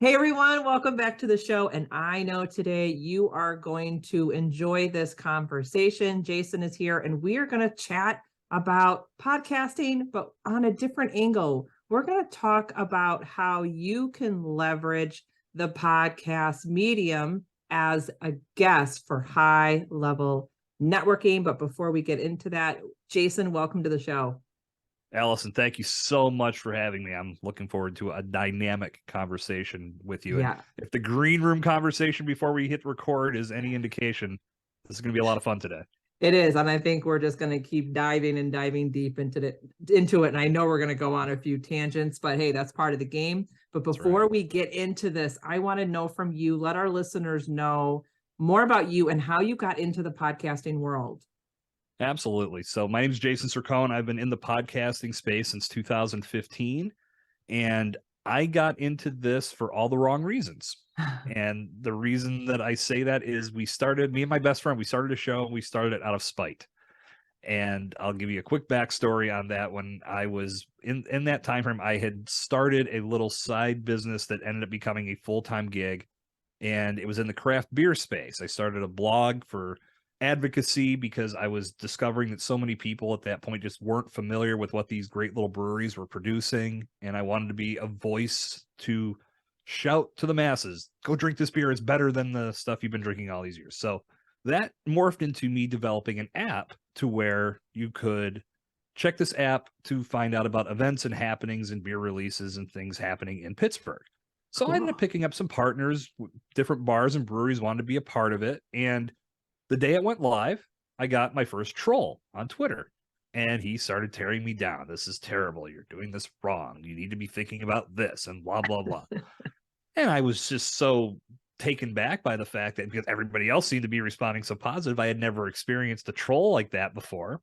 Hey everyone, welcome back to the show. And I know today you are going to enjoy this conversation. Jason is here and we are going to chat about podcasting, but on a different angle. We're going to talk about how you can leverage the podcast medium as a guest for high level networking. But before we get into that, Jason, welcome to the show. Allison, thank you so much for having me. I'm looking forward to a dynamic conversation with you. Yeah. And if the green room conversation before we hit record is any indication, this is going to be a lot of fun today. It is, and I think we're just going to keep diving deep into it. And I know we're going to go on a few tangents, but hey, that's part of the game. But before we get into this, I want to know from you, let our listeners know more about you and how you got into the podcasting world. Absolutely. So my name is Jason Cercone. I've been in the podcasting space since 2015, and I got into this for all the wrong reasons. And the reason that I say that is me and my best friend, we started a show and we started it out of spite. And I'll give you a quick backstory on that. When I was in that time frame, I had started a little side business that ended up becoming a full-time gig, and it was in the craft beer space. I started a blog for advocacy because I was discovering that so many people at that point just weren't familiar with what these great little breweries were producing, and I wanted to be a voice to shout to the masses, go drink this beer, it's better than the stuff you've been drinking all these years. So that morphed into me developing an app to where you could check this app to find out about events and happenings and beer releases and things happening in Pittsburgh. So I ended up picking up some partners, different bars and breweries wanted to be a part of it. And the day it went live, I got my first troll on Twitter, and he started tearing me down. This is terrible. You're doing this wrong. You need to be thinking about this and blah, blah, blah. And I was just so taken back by the fact that because everybody else seemed to be responding so positive, I had never experienced a troll like that before.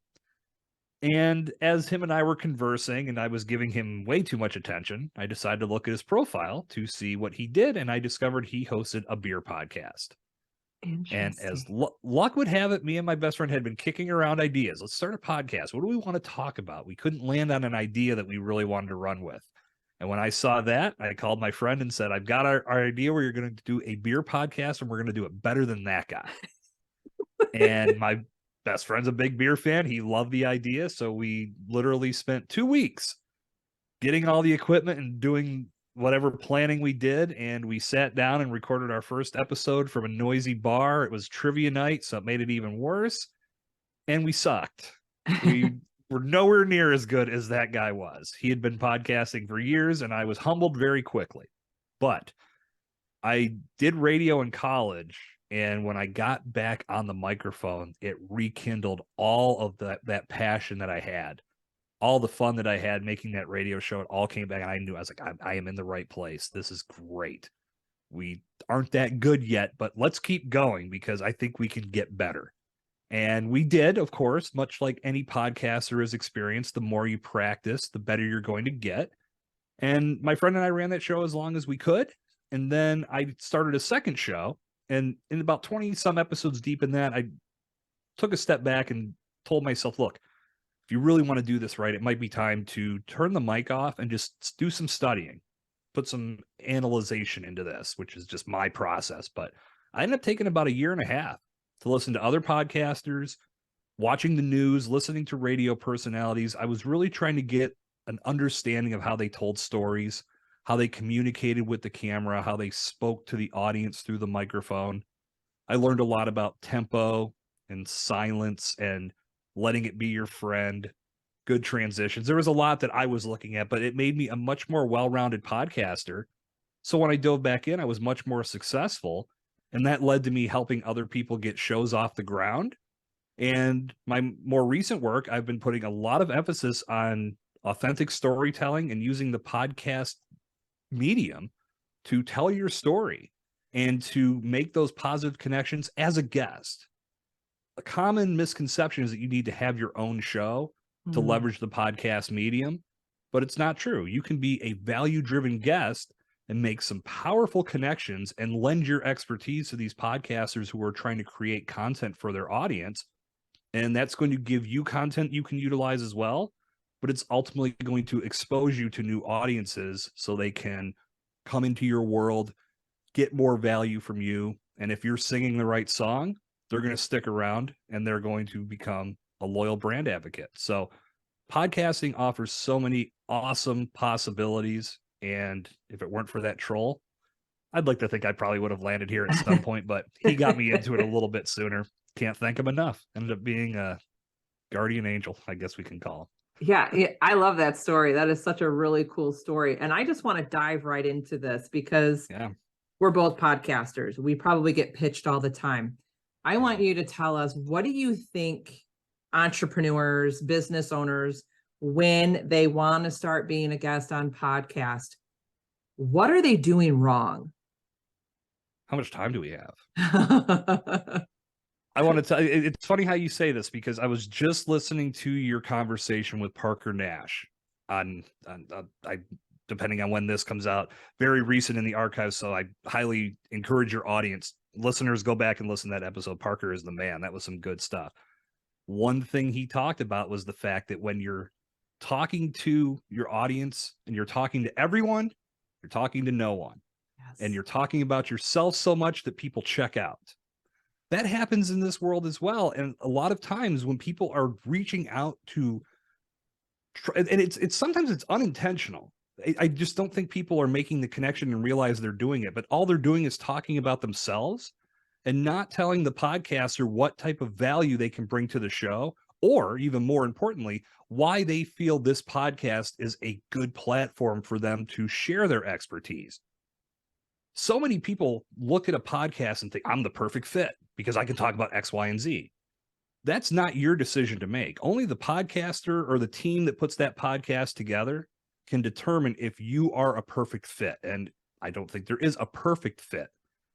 And as him and I were conversing and I was giving him way too much attention, I decided to look at his profile to see what he did. And I discovered he hosted a beer podcast. And as luck would have it, me and my best friend had been kicking around ideas. Let's start a podcast. What do we want to talk about? We couldn't land on an idea that we really wanted to run with. And when I saw that, I called my friend and said, I've got our idea where you're going to do a beer podcast and we're going to do it better than that guy. And my best friend's a big beer fan. He loved the idea. So we literally spent 2 weeks getting all the equipment and doing whatever planning we did. And we sat down and recorded our first episode from a noisy bar. It was trivia night, so it made it even worse. And we sucked. We were nowhere near as good as that guy was. He had been podcasting for years, and I was humbled very quickly. But I did radio in college, and when I got back on the microphone, it rekindled all of that passion that I had. All the fun that I had making that radio show, it all came back, and I knew, I was like, I am in the right place. This is great. We aren't that good yet, but let's keep going because I think we can get better. And we did, of course, much like any podcaster has experienced, the more you practice, the better you're going to get. And my friend and I ran that show as long as we could. And then I started a second show. And in about 20 some episodes deep in that, I took a step back and told myself, look, if you really want to do this right, it might be time to turn the mic off and just do some studying, put some analyzation into this, which is just my process. But I ended up taking about 1.5 years to listen to other podcasters, watching the news, listening to radio personalities. I was really trying to get an understanding of how they told stories, how they communicated with the camera, how they spoke to the audience through the microphone. I learned a lot about tempo and silence and letting it be your friend, good transitions. There was a lot that I was looking at, but it made me a much more well-rounded podcaster. So when I dove back in, I was much more successful. And that led to me helping other people get shows off the ground. And my more recent work, I've been putting a lot of emphasis on authentic storytelling and using the podcast medium to tell your story and to make those positive connections as a guest. A common misconception is that you need to have your own show to leverage the podcast medium, but it's not true. You can be a value-driven guest and make some powerful connections and lend your expertise to these podcasters who are trying to create content for their audience. And that's going to give you content you can utilize as well, but it's ultimately going to expose you to new audiences so they can come into your world, get more value from you. And if you're singing the right song, they're going to stick around and they're going to become a loyal brand advocate. So podcasting offers so many awesome possibilities. And if it weren't for that troll, I'd like to think I probably would have landed here at some point, but he got me into it a little bit sooner. Can't thank him enough. Ended up being a guardian angel, I guess we can call him. Yeah, I love that story. That is such a really cool story. And I just want to dive right into this because we're both podcasters. We probably get pitched all the time. I want you to tell us, what do you think entrepreneurs, business owners, when they want to start being a guest on podcast, what are they doing wrong? How much time do we have? I want to tell you, it's funny how you say this because I was just listening to your conversation with Parker Nash on depending on when this comes out, very recent in the archives. So I highly encourage your audience, listeners, go back and listen to that episode. Parker is the man. That was some good stuff. One thing he talked about was the fact that when you're talking to your audience and you're talking to everyone, you're talking to no one. Yes. And you're talking about yourself so much that people check out. That happens in this world as well. And a lot of times when people are reaching out to, and it's sometimes it's unintentional. I just don't think people are making the connection and realize they're doing it, but all they're doing is talking about themselves and not telling the podcaster what type of value they can bring to the show, or even more importantly, why they feel this podcast is a good platform for them to share their expertise. So many people look at a podcast and think, I'm the perfect fit because I can talk about X, Y, and Z. That's not your decision to make. Only the podcaster or the team that puts that podcast together can determine if you are a perfect fit. And I don't think there is a perfect fit.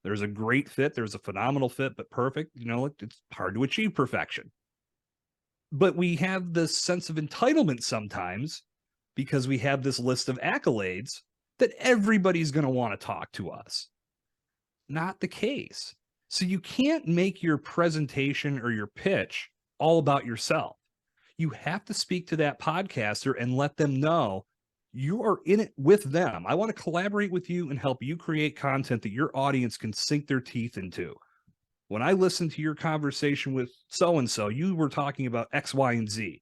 There's a great fit. There's a phenomenal fit, but perfect, it's hard to achieve perfection. But we have this sense of entitlement sometimes because we have this list of accolades that everybody's going to want to talk to us. Not the case. So you can't make your presentation or your pitch all about yourself. You have to speak to that podcaster and let them know you are in it with them. I want to collaborate with you and help you create content that your audience can sink their teeth into. When I listened to your conversation with so-and-so, you were talking about X, Y, and Z.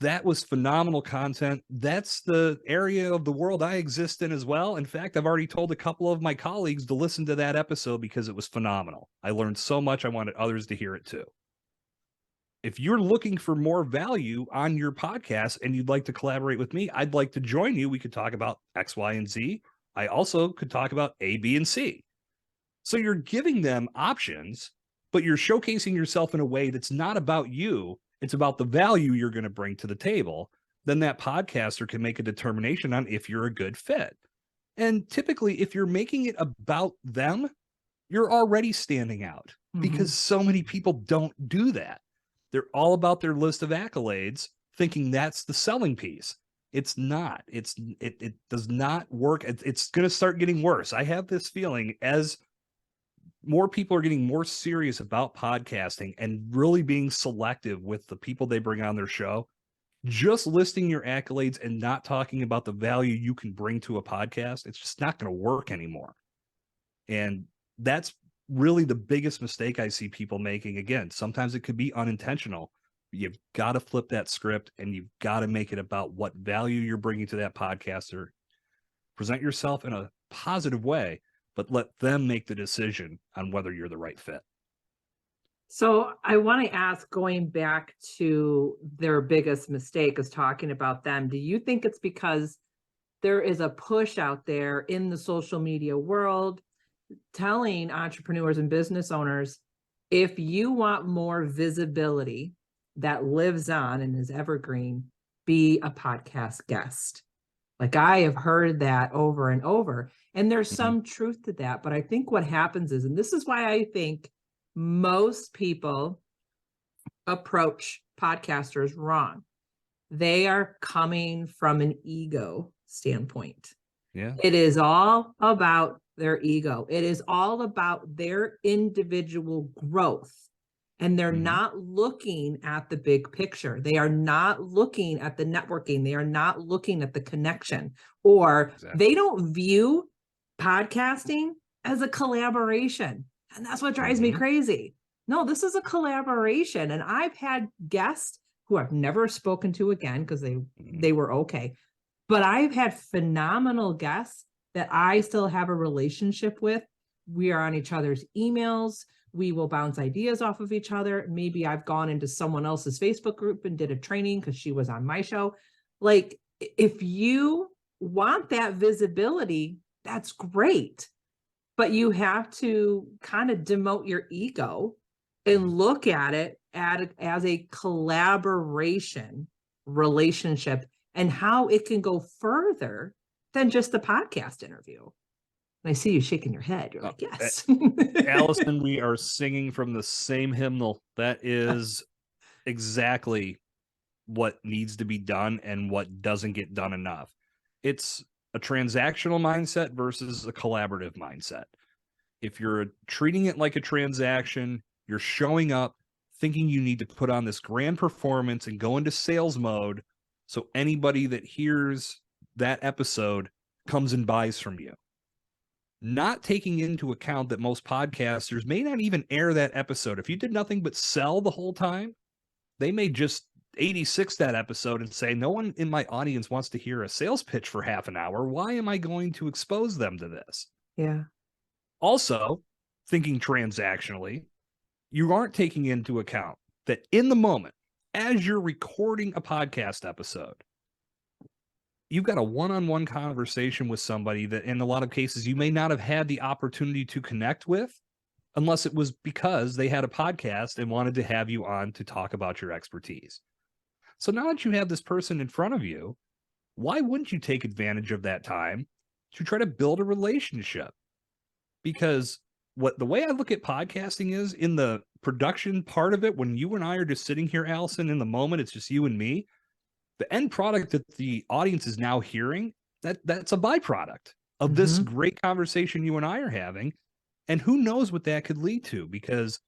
That was phenomenal content. That's the area of the world I exist in as well. In fact, I've already told a couple of my colleagues to listen to that episode because it was phenomenal. I learned so much. I wanted others to hear it too. If you're looking for more value on your podcast and you'd like to collaborate with me, I'd like to join you. We could talk about X, Y, and Z. I also could talk about A, B, and C. So you're giving them options, but you're showcasing yourself in a way that's not about you. It's about the value you're going to bring to the table. Then that podcaster can make a determination on if you're a good fit. And typically, if you're making it about them, you're already standing out because so many people don't do that. They're all about their list of accolades, thinking that's the selling piece. It's not. It does not work. It's going to start getting worse. I have this feeling as more people are getting more serious about podcasting and really being selective with the people they bring on their show. Just listing your accolades and not talking about the value you can bring to a podcast, it's just not going to work anymore. And that's really the biggest mistake I see people making. Again, sometimes it could be unintentional. You've got to flip that script and you've got to make it about what value you're bringing to that podcaster. Present yourself in a positive way, but let them make the decision on whether you're the right fit. So I want to ask, going back to their biggest mistake is talking about them. Do you think it's because there is a push out there in the social media world telling entrepreneurs and business owners, if you want more visibility that lives on and is evergreen, be a podcast guest? Like, I have heard that over and over, and there's some truth to that. But I think what happens is, and this is why I think most people approach podcasters wrong. They are coming from an ego standpoint. Yeah. It is all about their ego. It is all about their individual growth. And they're not looking at the big picture. They are not looking at the networking. They are not looking at the connection, or they don't view podcasting as a collaboration. And that's what drives me crazy. No, this is a collaboration. And I've had guests who I've never spoken to again because they were okay. But I've had phenomenal guests that I still have a relationship with. We are on each other's emails. We will bounce ideas off of each other. Maybe I've gone into someone else's Facebook group and did a training because she was on my show. Like, if you want that visibility, that's great. But you have to kind of demote your ego and look at it as a collaboration relationship and how it can go further than just a podcast interview. And I see you shaking your head. You're like, yes. Allison, we are singing from the same hymnal. That is exactly what needs to be done and what doesn't get done enough. It's a transactional mindset versus a collaborative mindset. If you're treating it like a transaction, you're showing up thinking you need to put on this grand performance and go into sales mode so anybody that hears that episode comes and buys from you. Not taking into account that most podcasters may not even air that episode. If you did nothing but sell the whole time, they may just 86 that episode and say, no one in my audience wants to hear a sales pitch for half an hour. Why am I going to expose them to this? Yeah. Also, thinking transactionally, you aren't taking into account that in the moment, as you're recording a podcast episode, you've got a one-on-one conversation with somebody that in a lot of cases you may not have had the opportunity to connect with unless it was because they had a podcast and wanted to have you on to talk about your expertise. So now that you have this person in front of you, why wouldn't you take advantage of that time to try to build a relationship? Because the way I look at podcasting is in the production part of it, when you and I are just sitting here, Allison, in the moment, it's just you and me. The end product that the audience is now hearing, that's a byproduct of this great conversation you and I are having. And who knows what that could lead to, because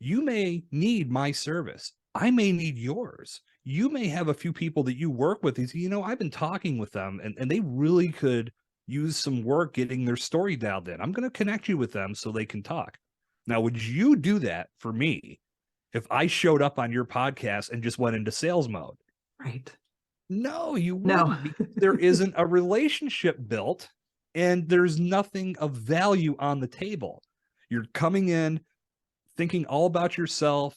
you may need my service. I may need yours. You may have a few people that you work with. I've been talking with them and they really could use some work getting their story dialed in. I'm going to connect you with them so they can talk. Now, would you do that for me if I showed up on your podcast and just went into sales mode? Right. No, you No. wouldn't, because there isn't a relationship built and there's nothing of value on the table. You're coming in thinking all about yourself.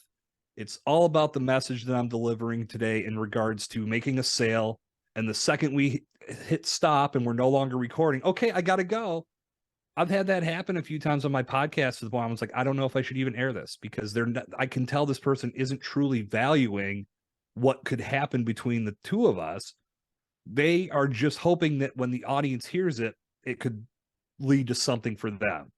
It's all about the message that I'm delivering today in regards to making a sale. And the second we hit stop and we're no longer recording, okay, I got to go. I've had that happen a few times on my podcast with one. I was like, I don't know if I should even air this because I can tell this person isn't truly valuing what could happen between the two of us. They are just hoping that when the audience hears it, it could lead to something for them.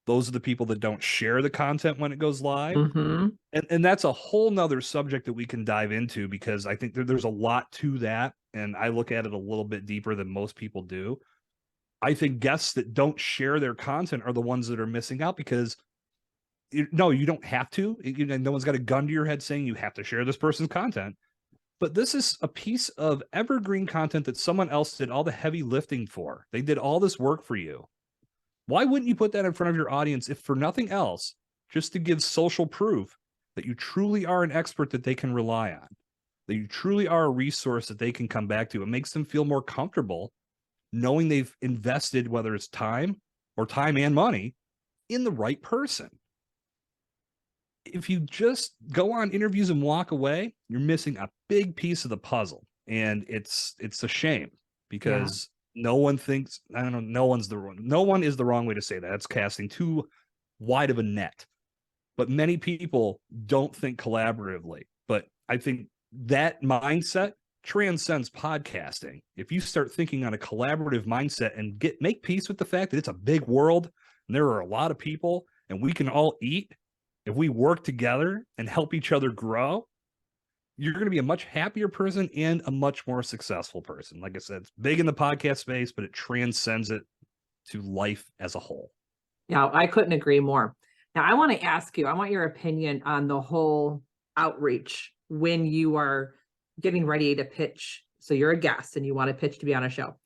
Those are the people that don't share the content when it goes live. And that's a whole nother subject that we can dive into, because I think there's a lot to that. And I look at it a little bit deeper than most people do. I think guests that don't share their content are the ones that are missing out, because no, you don't have to. No one's got a gun to your head saying you have to share this person's content. But this is a piece of evergreen content that someone else did all the heavy lifting for. They did all this work for you. Why wouldn't you put that in front of your audience, if for nothing else, just to give social proof that you truly are an expert that they can rely on, that you truly are a resource that they can come back to? It makes them feel more comfortable knowing they've invested, whether it's time or time and money, in the right person. If you just go on interviews and walk away, you're missing a big piece of the puzzle. And it's a shame, because no one thinks, I don't know, no one is the wrong way to say that. It's casting too wide of a net. But many people don't think collaboratively. But I think that mindset transcends podcasting. If you start thinking on a collaborative mindset and make peace with the fact that it's a big world and there are a lot of people and we can all eat, if we work together and help each other grow, you're going to be a much happier person and a much more successful person. Like I said, it's big in the podcast space, but it transcends it to life as a whole. Yeah, I couldn't agree more. Now, I want to ask you, I want your opinion on the whole outreach when you are getting ready to pitch. So you're a guest and you want to pitch to be on a show.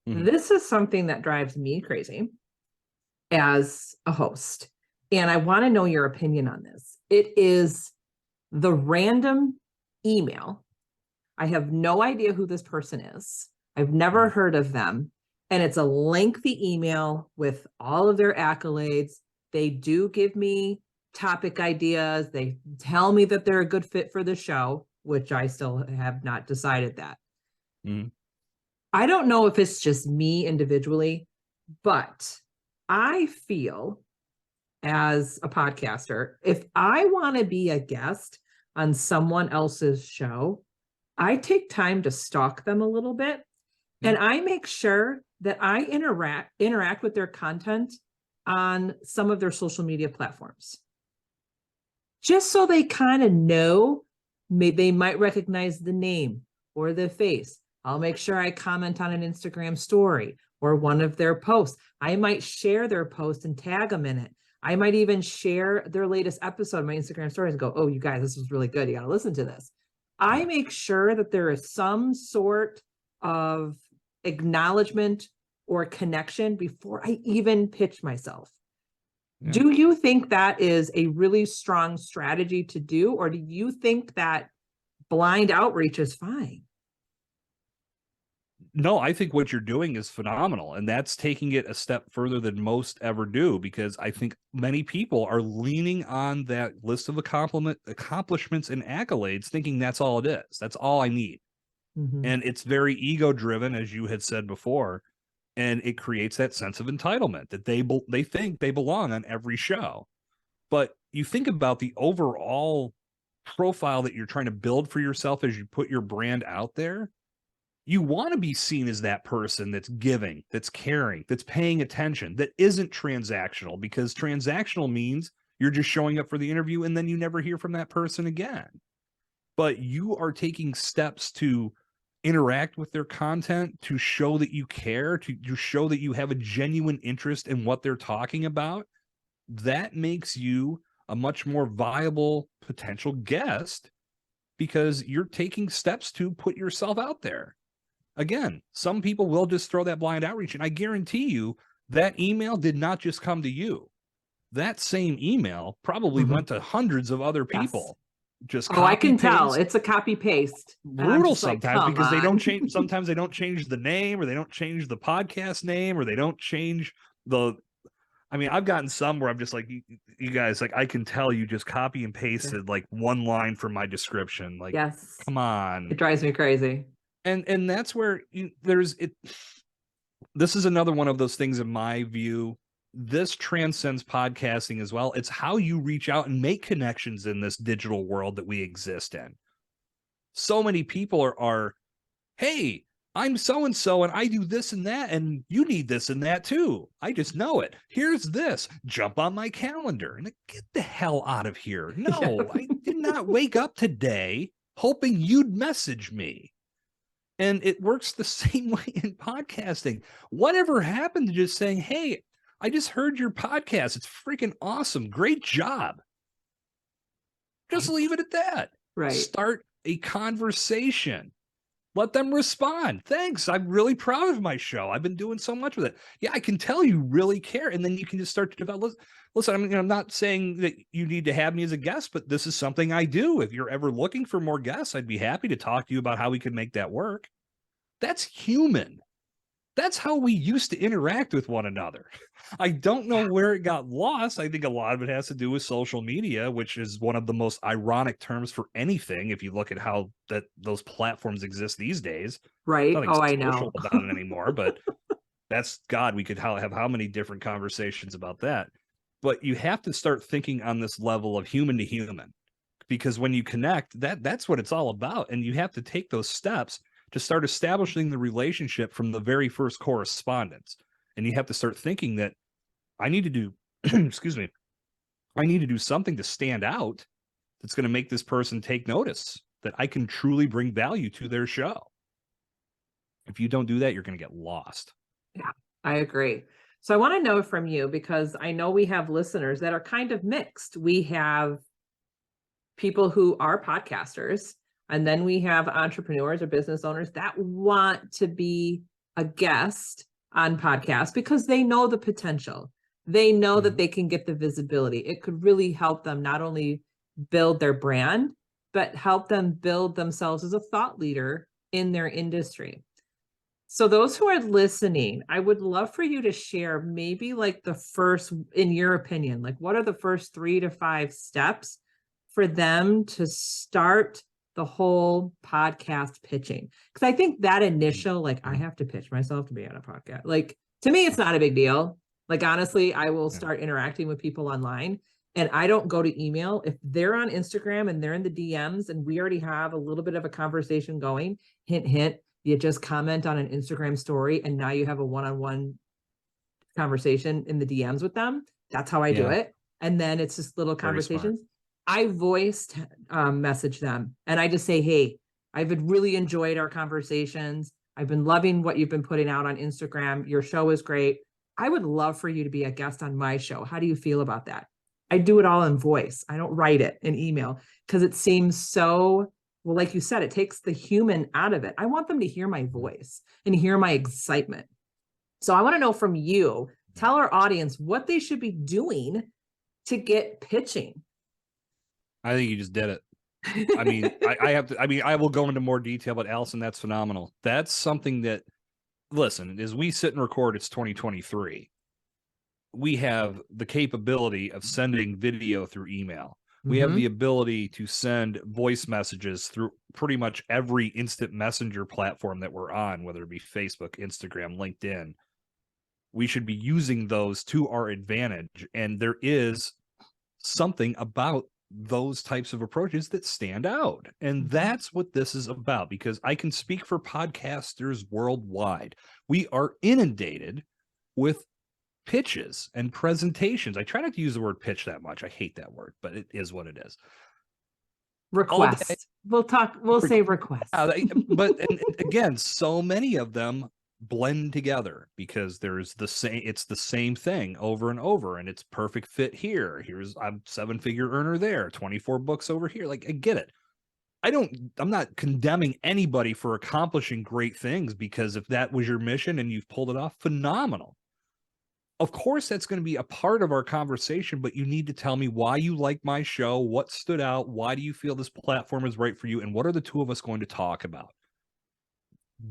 This is something that drives me crazy. as a host. And I want to know your opinion on this. It is the random email. I have no idea who this person is. I've never heard of them. And it's a lengthy email with all of their accolades. They do give me topic ideas. They tell me that they're a good fit for the show, which I still have not decided that. Mm-hmm. I don't know if it's just me individually, but I feel as a podcaster, if I want to be a guest on someone else's show, I take time to stalk them a little bit, and I make sure that I interact with their content on some of their social media platforms, just so they kind of know. They might recognize the name or the face. I'll make sure I comment on an Instagram story or one of their posts. I might share their post and tag them in it. I might even share their latest episode of my Instagram stories and go, oh, you guys, this was really good. You got to listen to this. I make sure that there is some sort of acknowledgement or connection before I even pitch myself. Yeah. Do you think that is a really strong strategy to do, or do you think that blind outreach is fine? No, I think what you're doing is phenomenal, and that's taking it a step further than most ever do, because I think many people are leaning on that list of accomplishments and accolades, thinking that's all it is. That's all I need. Mm-hmm. And it's very ego driven, as you had said before, and it creates that sense of entitlement that they think they belong on every show. But you think about the overall profile that you're trying to build for yourself as you put your brand out there. You want to be seen as that person that's giving, that's caring, that's paying attention, that isn't transactional, because transactional means you're just showing up for the interview and then you never hear from that person again. But you are taking steps to interact with their content, to show that you care, to show that you have a genuine interest in what they're talking about. That makes you a much more viable potential guest, because you're taking steps to put yourself out there. Again, some people will just throw that blind outreach, and I guarantee you that email did not just come to you. That same email probably went to hundreds of other people. Yes. Just I can tell it's a copy paste. Brutal sometimes, like, because they don't change. Sometimes they don't change the name, or they don't change the podcast name, or they don't change the. I mean, I've gotten some where I'm just like, you guys, like, I can tell you just copy and pasted like one line from my description. Like, yes, come on, it drives me crazy. And that's where there's it. This is another one of those things, in my view. This transcends podcasting as well. It's how you reach out and make connections in this digital world that we exist in. So many people are hey, I'm so-and-so and I do this and that, and you need this and that too. I just know it. Here's this. Jump on my calendar. And get the hell out of here. No, I did not wake up today hoping you'd message me. And it works the same way in podcasting. Whatever happened to just saying, hey, I just heard your podcast. It's freaking awesome. Great job. Just leave it at that. Right. Start a conversation. Let them respond. Thanks. I'm really proud of my show. I've been doing so much with it. Yeah, I can tell you really care. And then you can just start to develop. Listen, I mean, I'm not saying that you need to have me as a guest, but this is something I do. If you're ever looking for more guests, I'd be happy to talk to you about how we could make that work. That's human. That's how we used to interact with one another. I don't know where it got lost. I think a lot of it has to do with social media, which is one of the most ironic terms for anything. If you look at how those platforms exist these days, right? Oh, I know about it anymore. But that's God. We could have how many different conversations about that. But you have to start thinking on this level of human to human, because when you connect, that's what it's all about, and you have to take those steps to start establishing the relationship from the very first correspondence. And you have to start thinking that I need to do, excuse me, I need to do something to stand out that's going to make this person take notice, that I can truly bring value to their show. If you don't do that, you're going to get lost. Yeah, I agree. So I want to know from you, because I know we have listeners that are kind of mixed. We have people who are podcasters, and then we have entrepreneurs or business owners that want to be a guest on podcasts because they know the potential. they know that Mhm. they can get the visibility. It could really help them not only build their brand, but help them build themselves as a thought leader in their industry. So those who are listening, I would love for you to share maybe like the first, in your opinion, like what are the first 3 to 5 steps for them to start the whole podcast pitching? Because I think that initial, like, I have to pitch myself to be on a podcast. Like, to me, it's not a big deal. Like, honestly, I will Yeah. start interacting with people online and I don't go to email. If they're on Instagram and they're in the DMs and we already have a little bit of a conversation going, hint, hint, you just comment on an Instagram story and now you have a one-on-one conversation in the DMs with them. That's how I do Yeah. it. And then it's just little Very smart. conversations. I voiced message them and I just say, hey, I've really enjoyed our conversations. I've been loving what you've been putting out on Instagram. Your show is great. I would love for you to be a guest on my show. How do you feel about that? I do it all in voice. I don't write it in email because it seems so, well, like you said, it takes the human out of it. I want them to hear my voice and hear my excitement. So I want to know from you, tell our audience what they should be doing to get pitching. I think you just did it. I mean, I have to, I mean, I will go into more detail, but Allison, that's phenomenal. That's something that, listen, as we sit and record, it's 2023. We have the capability of sending video through email. We have the ability to send voice messages through pretty much every instant messenger platform that we're on, whether it be Facebook, Instagram, LinkedIn. We should be using those to our advantage. And there is something about those types of approaches that stand out. And that's what this is about, because I can speak for podcasters worldwide. We are inundated with pitches and presentations. I try not to use the word pitch that much. I hate that word, but it is what it is. Request. We'll say request. But and again, so many of them blend together because there's it's the same thing over and over, and it's perfect fit here. Here's I'm 7-figure earner there, 24 books over here. Like, I get it. I'm not condemning anybody for accomplishing great things, because if that was your mission and you've pulled it off, phenomenal. Of course, that's going to be a part of our conversation, but you need to tell me why you like my show, what stood out, why do you feel this platform is right for you, and what are the two of us going to talk about?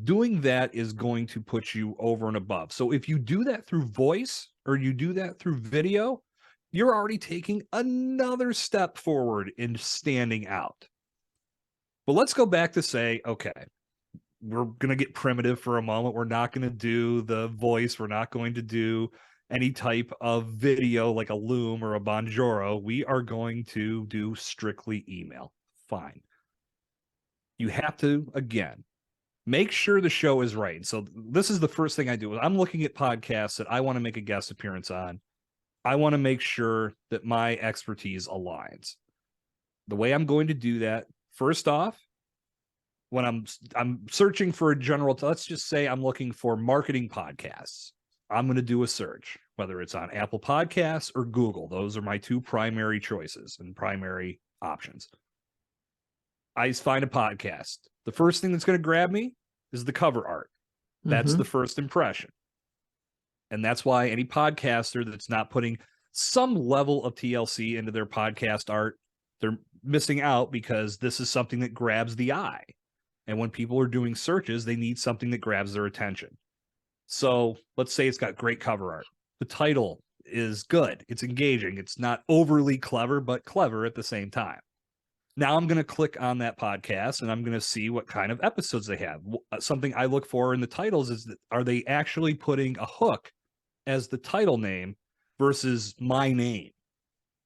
Doing that is going to put you over and above. So if you do that through voice or you do that through video, you're already taking another step forward in standing out. But let's go back to say, okay, we're going to get primitive for a moment. We're not going to do the voice. We're not going to do any type of video like a Loom or a Bonjoro. We are going to do strictly email. Fine. You have to, again, make sure the show is right. So this is the first thing I do. I'm looking at podcasts that I want to make a guest appearance on. I want to make sure that my expertise aligns. The way I'm going to do that, first off, when I'm searching for a general, let's just say I'm looking for marketing podcasts. I'm going to do a search, whether it's on Apple Podcasts or Google. Those are my two primary choices and primary options. I find a podcast. The first thing that's going to grab me is the cover art. That's the first impression. And that's why any podcaster that's not putting some level of TLC into their podcast art, they're missing out, because this is something that grabs the eye. And when people are doing searches, they need something that grabs their attention. So let's say it's got great cover art. The title is good. It's engaging. It's not overly clever, but clever at the same time. Now I'm going to click on that podcast and I'm going to see what kind of episodes they have. Something I look for in the titles is that, are they actually putting a hook as the title name versus my name?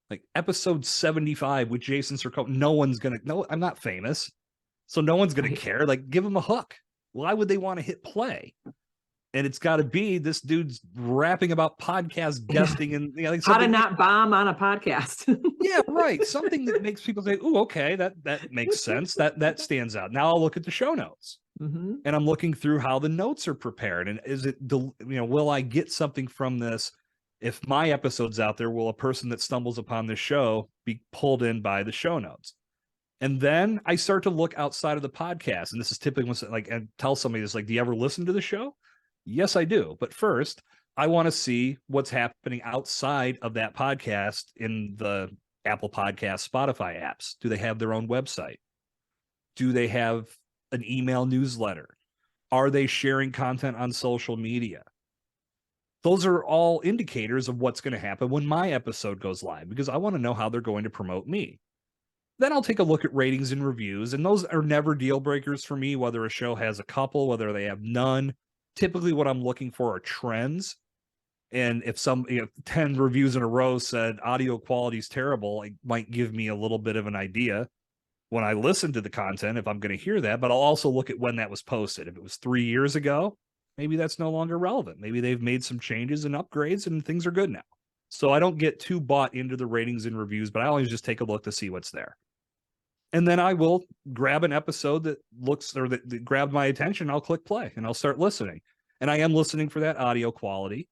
Like episode 75 with Jason Cercone. No one's going to, no, I'm not famous. So no one's going to care. Like, give them a hook. Why would they want to hit play? And it's got to be this dude's rapping about podcast guesting and like how to not bomb on a podcast. Yeah, right. Something that makes people say, "Oh, okay, that makes sense. That stands out." Now I'll look at the show notes, and I'm looking through how the notes are prepared, and is it, will I get something from this? If my episode's out there, will a person that stumbles upon this show be pulled in by the show notes? And then I start to look outside of the podcast. And this is typically when, like, and tell somebody this, like, do you ever listen to the show? Yes, I do. But first, I want to see what's happening outside of that podcast in the Apple Podcast, Spotify apps. Do they have their own website? Do they have an email newsletter? Are they sharing content on social media? Those are all indicators of what's going to happen when my episode goes live, because I want to know how they're going to promote me. Then I'll take a look at ratings and reviews, and those are never deal breakers for me, whether a show has a couple, whether they have none. Typically, what I'm looking for are trends. And if 10 reviews in a row said audio quality is terrible, it might give me a little bit of an idea when I listen to the content if I'm going to hear that. But I'll also look at when that was posted. If it was 3 years ago, maybe that's no longer relevant. Maybe they've made some changes and upgrades and things are good now. So I don't get too bought into the ratings and reviews, but I always just take a look to see what's there. And then I will grab an episode that that grabbed my attention. I'll click play and I'll start listening. And I am listening for that audio quality.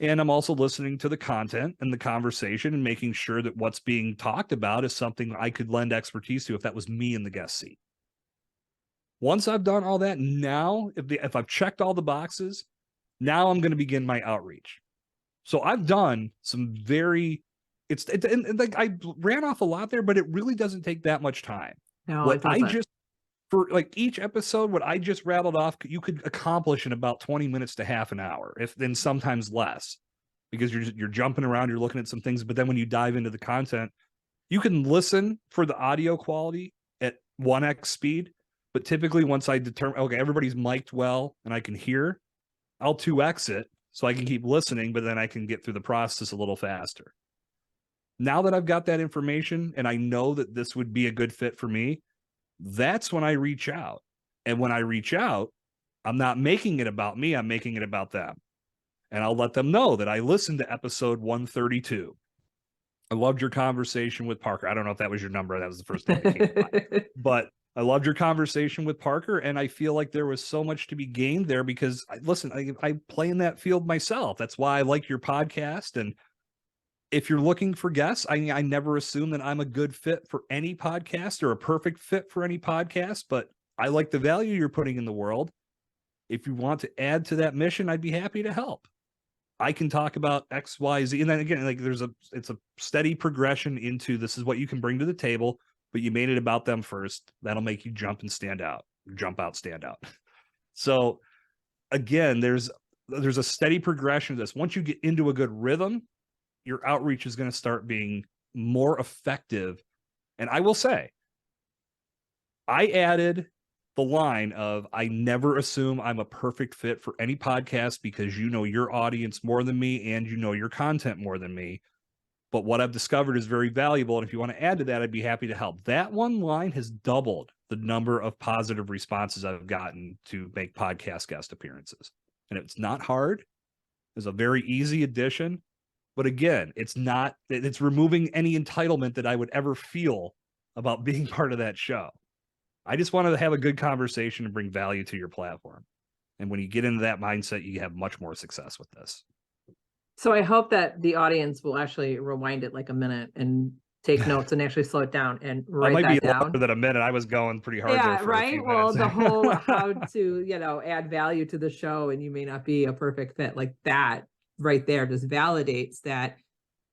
And I'm also listening to the content and the conversation and making sure that what's being talked about is something I could lend expertise to if that was me in the guest seat. Once I've done all that, now, if I've checked all the boxes, now I'm going to begin my outreach. So I've done some like I ran off a lot there, but it really doesn't take that much time. No, it doesn't. For like each episode, what I just rattled off, you could accomplish in about 20 minutes to half an hour, then sometimes less, because you're jumping around, you're looking at some things. But then when you dive into the content, you can listen for the audio quality at 1x speed. But typically, once I determine, okay, everybody's mic'd well and I can hear, I'll 2x it so I can keep listening, but then I can get through the process a little faster. Now that I've got that information and I know that this would be a good fit for me, that's when I reach out. And when I reach out, I'm not making it about me, I'm making it about them. And I'll let them know that I listened to episode 132. I loved your conversation with Parker. I don't know if that was your number. That was the first thing that came by. But I loved your conversation with Parker. And I feel like there was so much to be gained there because, I play in that field myself. That's why I like your podcast. And if you're looking for guests, I never assume that I'm a good fit for any podcast or a perfect fit for any podcast, but I like the value you're putting in the world. If you want to add to that mission, I'd be happy to help. I can talk about X, Y, Z. And then again, like it's a steady progression into this is what you can bring to the table, but you made it about them first. That'll make you jump and stand out, jump out, stand out. So again, there's a steady progression of this. Once you get into a good rhythm, your outreach is going to start being more effective. And I will say, I added the line of, I never assume I'm a perfect fit for any podcast because you know your audience more than me and you know your content more than me. But what I've discovered is very valuable. And if you want to add to that, I'd be happy to help. That one line has doubled the number of positive responses I've gotten to make podcast guest appearances. And it's not hard. It's a very easy addition. But again, it's removing any entitlement that I would ever feel about being part of that show. I just wanted to have a good conversation and bring value to your platform. And when you get into that mindset, you have much more success with this. So I hope that the audience will actually rewind it like a minute and take notes and actually slow it down and write that down. Longer than a minute. I was going pretty hard there for right. A few Well, minutes. the whole how to, add value to the show, and you may not be a perfect fit, like that right there just validates that,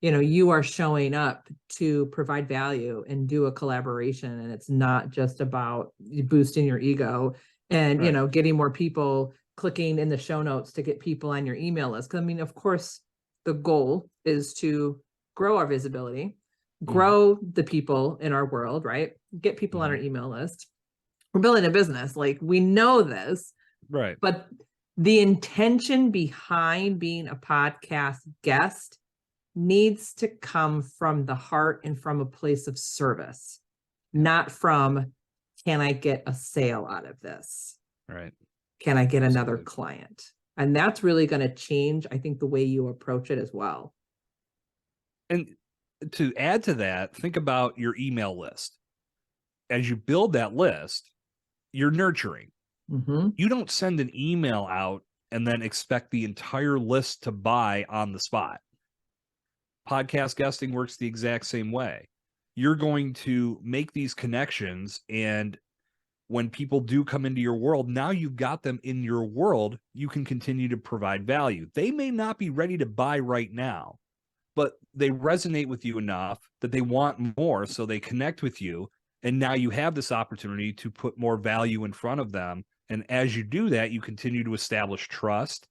you are showing up to provide value and do a collaboration. And it's not just about boosting your ego and, Right. Getting more people clicking in the show notes to get people on your email list. 'Cause, I mean, of course, the goal is to grow our visibility, grow the people in our world, right? Get people on our email list. We're building a business. Like, we know this, Right. but the intention behind being a podcast guest needs to come from the heart and from a place of service, not from, can I get a sale out of this? Right. Can I get another client? And that's really going to change, I think, the way you approach it as well. And to add to that, think about your email list. As you build that list, you're nurturing. You don't send an email out and then expect the entire list to buy on the spot. Podcast guesting works the exact same way. You're going to make these connections, and when people do come into your world, now you've got them in your world, you can continue to provide value. They may not be ready to buy right now, but they resonate with you enough that they want more. So they connect with you. And now you have this opportunity to put more value in front of them. And as you do that, you continue to establish trust.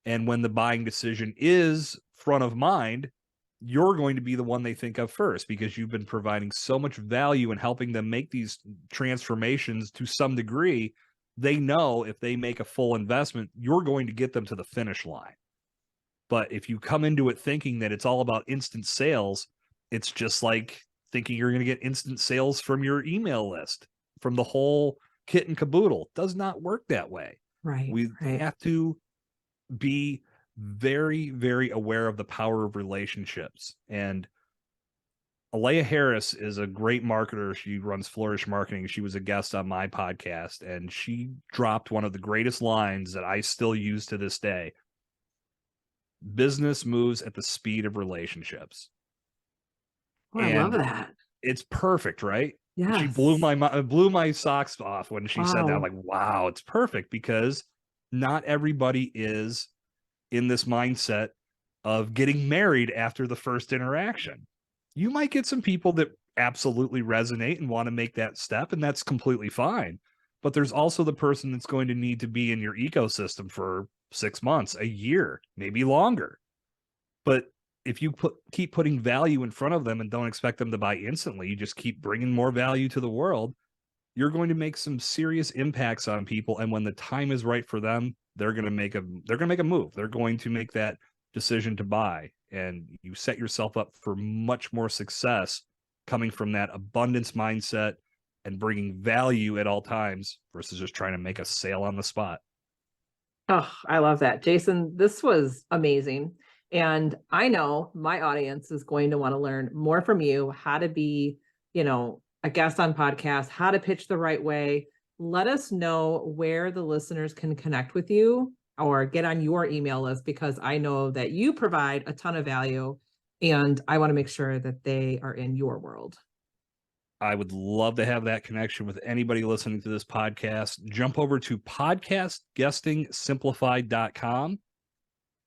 And when the buying decision is front of mind, you're going to be the one they think of first because you've been providing so much value and helping them make these transformations to some degree. They know if they make a full investment, you're going to get them to the finish line. But if you come into it thinking that it's all about instant sales, it's just like thinking you're going to get instant sales from your email list, from the whole kit and caboodle. It does not work that way. Right. We Right. have to be very, very aware of the power of relationships. And Alea Harris is a great marketer. She runs Flourish Marketing. She was a guest on my podcast, and she dropped one of the greatest lines that I still use to this day. Business moves at the speed of relationships. Oh, I love And that. it's perfect, right? She Yes. blew my socks off when she said that. I'm Wow. like, wow, it's perfect because not everybody is in this mindset of getting married after the first interaction. You might get some people that absolutely resonate and want to make that step, and that's completely fine. But there's also the person that's going to need to be in your ecosystem for 6 months, a year, maybe longer. But if you keep putting value in front of them and don't expect them to buy instantly, you just keep bringing more value to the world, you're going to make some serious impacts on people. And when the time is right for them, they're going to make a move. They're going to make that decision to buy, and you set yourself up for much more success coming from that abundance mindset and bringing value at all times versus just trying to make a sale on the spot. Oh, I love that. Jason, this was amazing. And I know my audience is going to want to learn more from you, how to be, a guest on podcasts, how to pitch the right way. Let us know where the listeners can connect with you or get on your email list, because I know that you provide a ton of value and I want to make sure that they are in your world. I would love to have that connection with anybody listening to this podcast. Jump over to podcastguestingsimplified.com.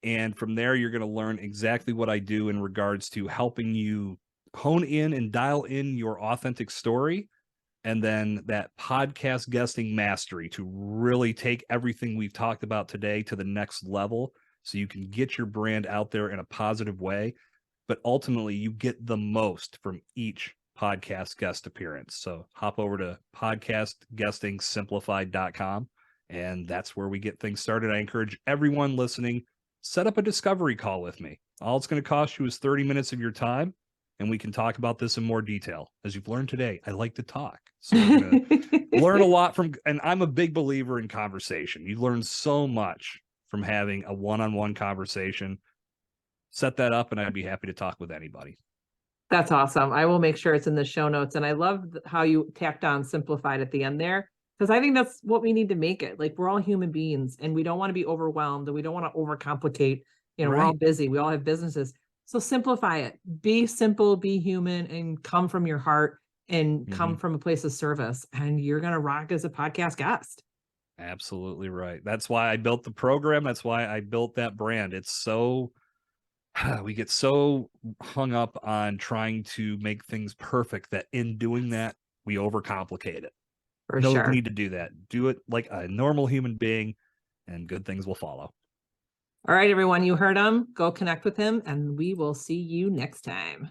And from there, you're going to learn exactly what I do in regards to helping you hone in and dial in your authentic story. And then that podcast guesting mastery to really take everything we've talked about today to the next level so you can get your brand out there in a positive way. But ultimately, you get the most from each podcast guest appearance. So hop over to podcastguestingsimplified.com, and that's where we get things started. I encourage everyone listening, set up a discovery call with me. All it's going to cost you is 30 minutes of your time, and we can talk about this in more detail. As you've learned today, I like to talk. So we're going to learn a lot from, and I'm a big believer in conversation. You learn so much from having a one-on-one conversation. Set that up, and I'd be happy to talk with anybody. That's awesome. I will make sure it's in the show notes. And I love how you tacked on simplified at the end there, because I think that's what we need to make it. Like, we're all human beings and we don't want to be overwhelmed and we don't want to overcomplicate. We're all busy. We all have businesses. So simplify it. Be simple, be human, and come from your heart and come from a place of service. And you're going to rock as a podcast guest. Absolutely right. That's why I built the program. That's why I built that brand. It's so, we get so hung up on trying to make things perfect that in doing that, we overcomplicate it. For No sure. need to do that. Do it like a normal human being, and good things will follow. All right, everyone, you heard him. Go connect with him, and we will see you next time.